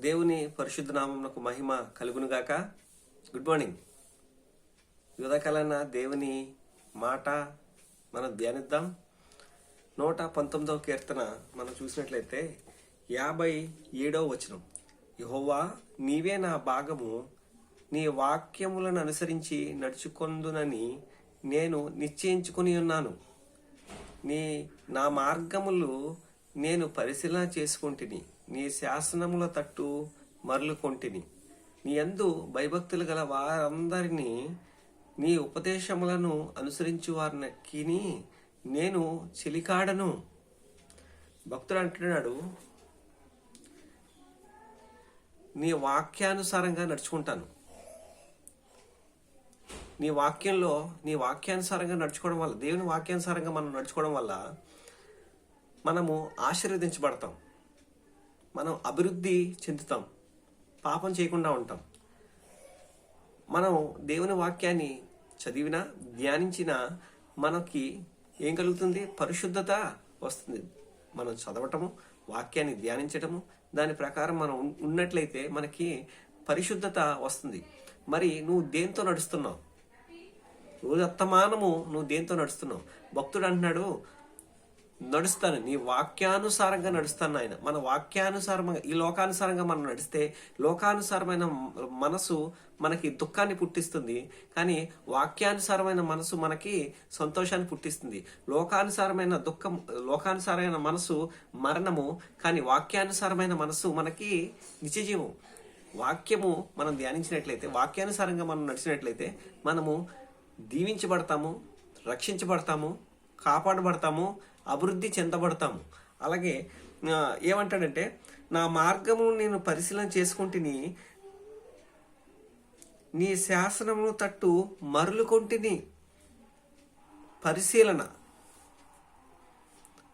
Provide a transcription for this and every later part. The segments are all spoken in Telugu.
దేవుని పరిశుద్ధ నామమునకు మహిమ కలుగునుగాక. Good morning. యువకాలన్న దేవుని మాట మనం ధ్యానిద్దాం. 119వ కీర్తన మనం చూసినట్లయితే 57వ వచనం. యెహోవా, నీవే నా భాగము, నీ వాక్యములను అనుసరించి నడుచుకొందునని నేను నిశ్చయించుకుని ఉన్నాను. నా మార్గములు నేను పరిశీలన చేసుకుంటుని, నీ శాసనముల తట్టు మరలుకొంటిని. నీ యందు భయభక్తులు గల వారందరినీ, నీ ఉపదేశములను అనుసరించు వారికి నేను చెలికాడను. భక్తుడు అంటున్నాడు, నీ వాక్యానుసారంగా నడుచుకుంటాను. నీ వాక్యానుసారంగా నడుచుకోవడం వల్ల, దేవుని వాక్యానుసారంగా మనం నడుచుకోవడం వల్ల మనము ఆశీర్వదించబడతాం, మనం అభివృద్ధి చెందుతాం, పాపం చేయకుండా ఉంటాం. మనం దేవుని వాక్యాన్ని చదివినా ధ్యానించినా మనకి ఏం కలుగుతుంది? పరిశుద్ధత వస్తుంది. మనం చదవటము, వాక్యాన్ని ధ్యానించటము, దాని ప్రకారం మనం ఉన్నట్లయితే మనకి పరిశుద్ధత వస్తుంది. మరి నువ్వు దేంతో నడుస్తున్నావు? రోజత్తమానము నువ్వు దేంతో నడుస్తున్నావు? భక్తుడు అంటున్నాడు, నడుస్తాను, నీ వాక్యానుసారంగా నడుస్తాను ఆయన. మన వాక్యానుసారంగా, ఈ లోకానుసారంగా మనం నడిస్తే లోకానుసారమైన మనసు మనకి దుఃఖాన్ని పుట్టిస్తుంది, కానీ వాక్యానుసారమైన మనసు మనకి సంతోషాన్ని పుట్టిస్తుంది. లోకానుసారమైన మనసు మరణము, కానీ వాక్యానుసారమైన మనసు మనకి నిత్యజీవం. వాక్యము మనం ధ్యానించినట్లయితే, వాక్యానుసారంగా మనం నడిచినట్లయితే మనము దీవించబడతాము, రక్షించబడతాము, కాపాడబడతాము, అభివృద్ధి చెందబడతాము. అలాగే ఏమంటాడంటే, నా మార్గము నేను పరిశీలన చేసుకుంటుని, నీ శాసనమును తట్టు మరలుకొంటిని. పరిశీలన,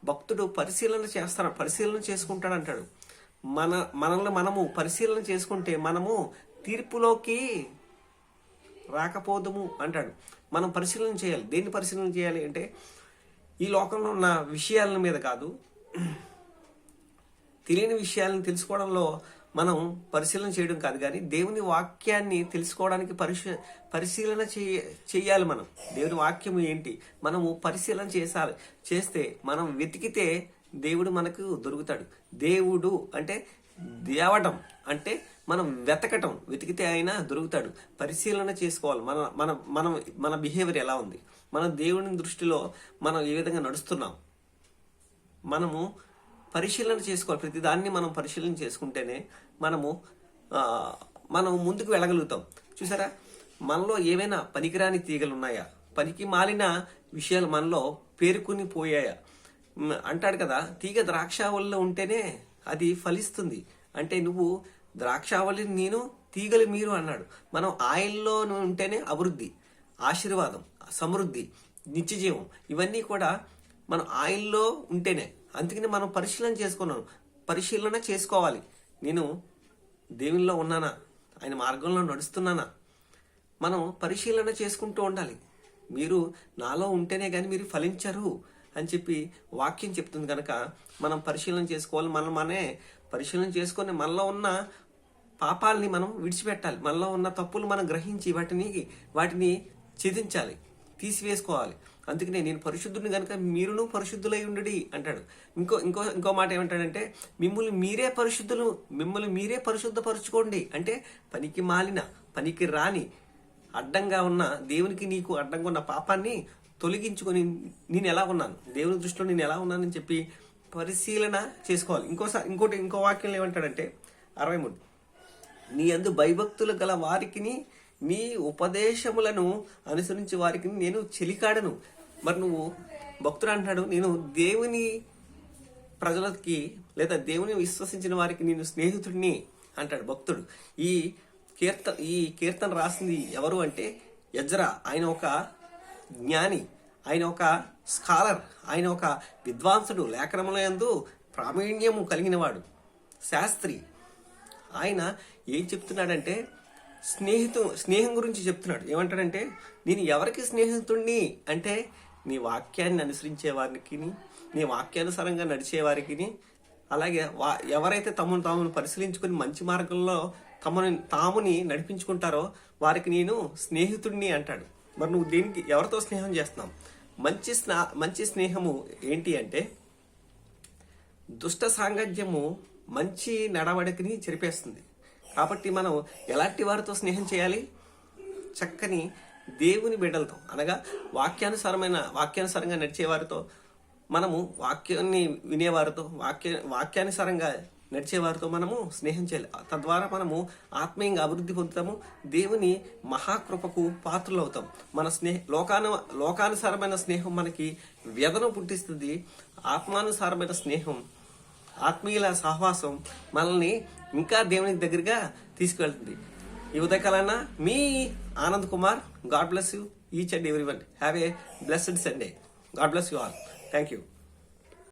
భక్తుడు పరిశీలన చేసుకుంటాడు అంటాడు. మనల్ని మనము పరిశీలన చేసుకుంటే మనము తీర్పులోకి రాకపోదుము అంటాడు. మనం పరిశీలన చేయాలి. దేన్ని పరిశీలన చేయాలి అంటే, ఈ లోకంలో ఉన్న విషయాల మీద కాదు, తెలియని విషయాలను తెలుసుకోవడంలో మనం పరిశీలన చేయడం కాదు, కానీ దేవుని వాక్యాన్ని తెలుసుకోవడానికి పరిశీలన చేయాలి. మనం దేవుని వాక్యం ఏంటి మనము పరిశీలన చేస్తే, మనం వెతికితే దేవుడు మనకు దొరుకుతాడు. దేవుడు అంటే దేవటం, అంటే మనం వెతికితే ఆయన దొరుకుతాడు. పరిశీలన చేసుకోవాలి. మన బిహేవియర్ ఎలా ఉంది, మన దేవుని దృష్టిలో మనం ఏ విధంగా నడుస్తున్నాం, మనము పరిశీలన చేసుకోవాలి. ప్రతి దాన్ని మనం పరిశీలన చేసుకుంటేనే మనం ముందుకు వెళ్ళగలుగుతాం. చూసారా, మనలో ఏవైనా పనికిరాని తీగలు ఉన్నాయా, పనికి మాలిన విషయాలు మనలో పేరుకుని పోయాయా? అంటాడు కదా, తీగ ద్రాక్షావళిలో ఉంటేనే అది ఫలిస్తుంది. అంటే నువ్వు ద్రాక్షావళి నేను, తీగలు మీరు అన్నాడు. మనం ఆయనలో ఉంటేనే అభివృద్ధి, ఆశీర్వాదం, సమృద్ధి, నిత్యజీవం, ఇవన్నీ కూడా మనం ఆయనలో ఉంటేనే. అందుకని మనం పరిశీలన చేసుకోవాలి. నేను దేవునిలో ఉన్నానా, ఆయన మార్గంలో నడుస్తున్నానా? మనం పరిశీలన చేసుకుంటూ ఉండాలి. మీరు నాలో ఉంటేనే కానీ మీరు ఫలించరు అని చెప్పి వాక్యం చెప్తుంది. కనుక మనం పరిశీలన చేసుకోవాలి. మనమే పరిశీలన చేసుకొని మనలో ఉన్న పాపాలని మనం విడిచిపెట్టాలి. మనలో ఉన్న తప్పులు మనం గ్రహించి వాటిని ఛేదించాలి, తీసివేసుకోవాలి. అందుకనే నేను పరిశుద్ధుడిని కనుక మీరును పరిశుద్ధులై ఉండుడి అంటాడు. ఇంకో మాట ఏమంటాడంటే, మిమ్మల్ని మీరే పరిశుద్ధపరచుకోండి. అంటే పనికి రాని అడ్డంగా ఉన్న దేవునికి, నీకు అడ్డంగా ఉన్న పాపాన్ని తొలగించుకొని నేను ఎలా ఉన్నాను, దేవుని దృష్టిలో నేను ఎలా ఉన్నానని చెప్పి పరిశీలన చేసుకోవాలి. ఇంకో వాక్యం ఏమంటాడంటే 63, నీ యందు భయభక్తులు గల వారికి, నీ ఉపదేశములను అనుసరించి వారికి నేను చెలికాడను. మరి నువ్వు, భక్తుడు అంటున్నాడు, నేను దేవుని ప్రజలకి లేదా దేవుని విశ్వసించిన వారికి నేను స్నేహితుడిని అంటాడు భక్తుడు. ఈ కీర్తన రాసింది ఎవరు అంటే ఎజ్రా. ఆయన ఒక జ్ఞాని, ఆయన ఒక స్కాలర్, ఆయన ఒక విద్వాంసుడు, లేఖనముల యందు ప్రావీణ్యము కలిగినవాడు, శాస్త్రి. ఆయన ఏం చెప్తున్నాడంటే, స్నేహం గురించి చెప్తున్నాడు. ఏమంటాడంటే, నేను ఎవరికి స్నేహితుడిని అంటే, నీ వాక్యాన్ని అనుసరించే వారికి, నీ వాక్యానుసారంగా నడిచే వారికి అలాగే ఎవరైతే తామును పరిశీలించుకుని మంచి మార్గంలో తాముని నడిపించుకుంటారో వారికి నేను స్నేహితుడిని అంటాడు. మరి నువ్వు దేనికి ఎవరితో స్నేహం చేస్తున్నావు? మంచి స్నేహము ఏంటి అంటే, దుష్ట సాంగత్యము మంచి నడవడికని చెరిపేస్తుంది. కాబట్టి మనం ఎలాంటి వారితో స్నేహం చేయాలి? చక్కని దేవుని బిడ్డలతో, అనగా వాక్యానుసారంగా నడిచేవారితో, మనము వాక్యాన్ని వినేవారితో, వాక్యానుసారంగా నడిచేవారితో మనము స్నేహం చేయాలి. తద్వారా మనము ఆత్మీయంగా అభివృద్ధి పొందుతాము, దేవుని మహాకృపకు పాత్రలు అవుతాం. మన లోకానుసారమైన స్నేహం మనకి వ్యధను పుట్టిస్తుంది. ఆత్మానుసారమైన స్నేహం, ఆత్మీయుల సహవాసం మనల్ని ఇంకా దేవునికి దగ్గరగా తీసుకువెళ్తుంది. ఈ ఉదయకాలన మీ Anand Kumar. God bless you each and everyone. Have a blessed Sunday. God bless you all. Thank you.